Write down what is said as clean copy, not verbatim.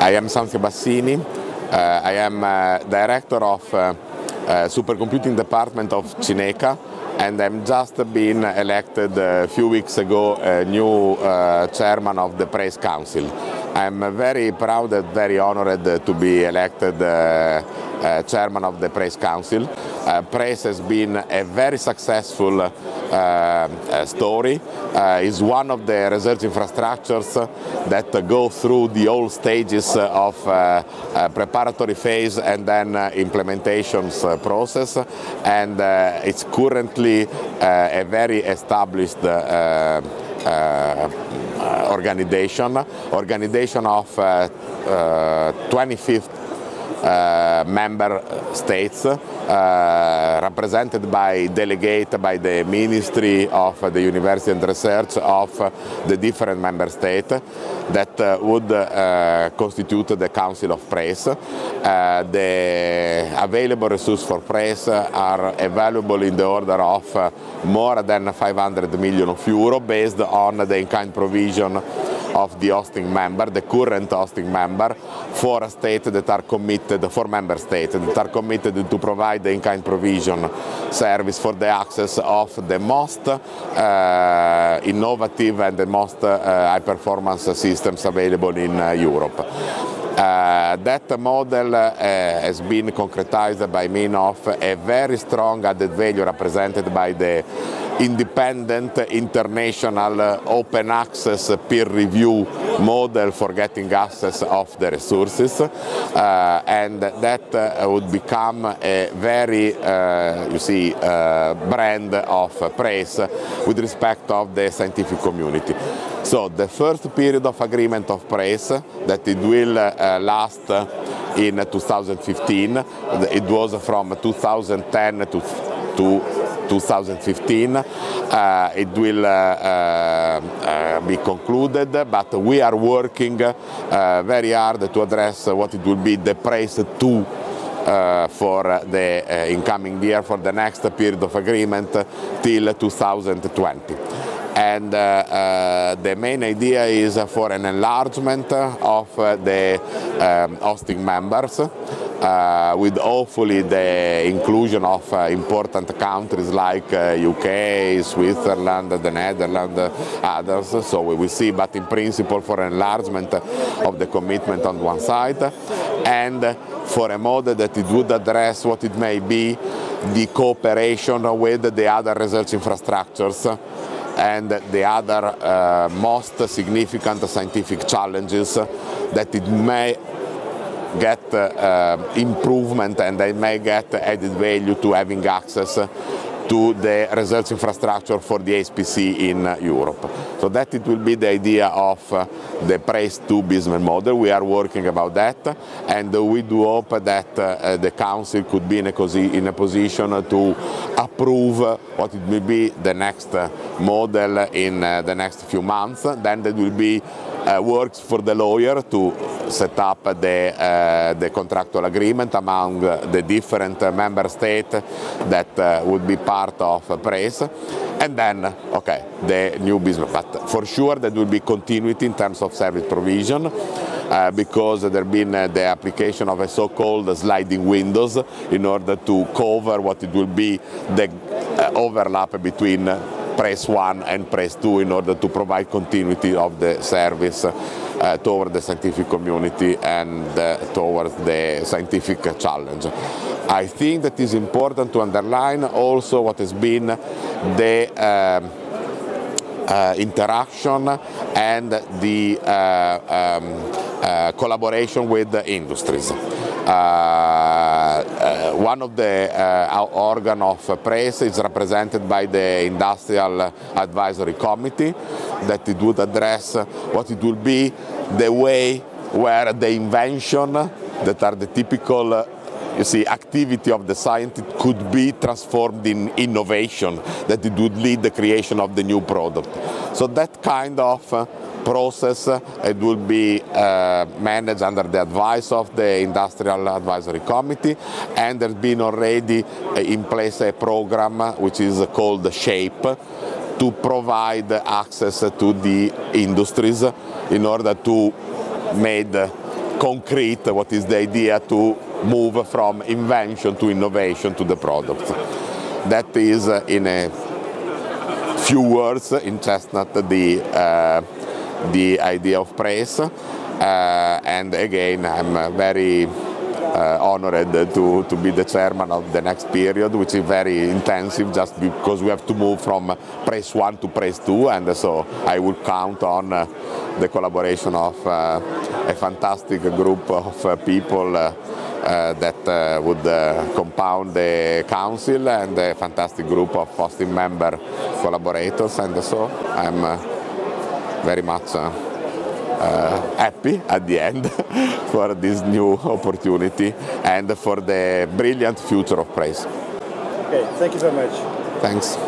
I am Sanzio Bassini. I am director of Supercomputing department of Cineca, and I'm just been elected a few weeks ago new chairman of the PRACE Council. I'm very proud and very honored to be elected chairman of the PRACE Council. PRACE has been a very successful story. It's one of the research infrastructures that go through the whole stages of preparatory phase and then implementations process, and it's currently a very established organization of 25 member states, represented by delegate by the Ministry of the University and Research of the different member states that would constitute the Council of PRACE. The available resources for PRACE are available in the order of more than 500 million euro based on the in-kind provision of the hosting member, the current hosting member, for states that are committed, for member states that are committed to provide the in-kind provision service for the access of the most innovative and the most high-performance systems available in Europe. That model has been concretized by means of a very strong added value represented by the independent international open access peer review model for getting access of the resources, and that would become a very brand of PRACE with respect of the scientific community. So the first period of agreement of PRACE, that it will last in 2015, it was from 2010 to 2015. It will be concluded, but we are working very hard to address what it will be the PRACE 2 for the incoming year, for the next period of agreement till 2020. And the main idea is for an enlargement of the hosting members, with hopefully the inclusion of important countries like UK, Switzerland, the Netherlands, others. So we will see, but in principle for enlargement of the commitment on one side, and for a model that it would address what it may be the cooperation with the other research infrastructures and the other most significant scientific challenges that it may get improvement, and they may get added value to having access to the research infrastructure for the HPC in Europe. So that it will be the idea of the PRACE 2 business model. We are working about that, and we do hope that the Council could be in a position to approve what it will be the next model in the next few months. Then there will be works for the lawyer to set up the contractual agreement among the different member states that would be part of PRACE, and then, okay, the new business. But for sure there will be continuity in terms of service provision, because there has been the application of a so-called sliding windows in order to cover what it will be the overlap between PRACE 1 and PRACE 2 in order to provide continuity of the service toward the scientific community and towards the scientific challenge. I think that is important to underline also what has been the interaction and the collaboration with the industries. One of the organ of PRACE is represented by the Industrial Advisory Committee, that it would address what it will be the way where the invention that are the typical activity of the scientist could be transformed in innovation, that it would lead the creation of the new product. So that kind of process, it will be managed under the advice of the Industrial Advisory Committee, and there's been already in place a program which is called SHAPE, to provide access to the industries in order to make concrete what is the idea to move from invention to innovation to the product. That is, in a few words, in Chestnut, the idea of PRACE. And again, I'm very honored to be the chairman of the next period, which is very intensive, just because we have to move from PRACE 1 to PRACE 2, and so I would count on the collaboration of a fantastic group of people that would compound the council, and a fantastic group of FOSTEam member collaborators, and so I'm very much happy at the end for this new opportunity and for the brilliant future of PRACE. Okay, thank you very much. Thanks.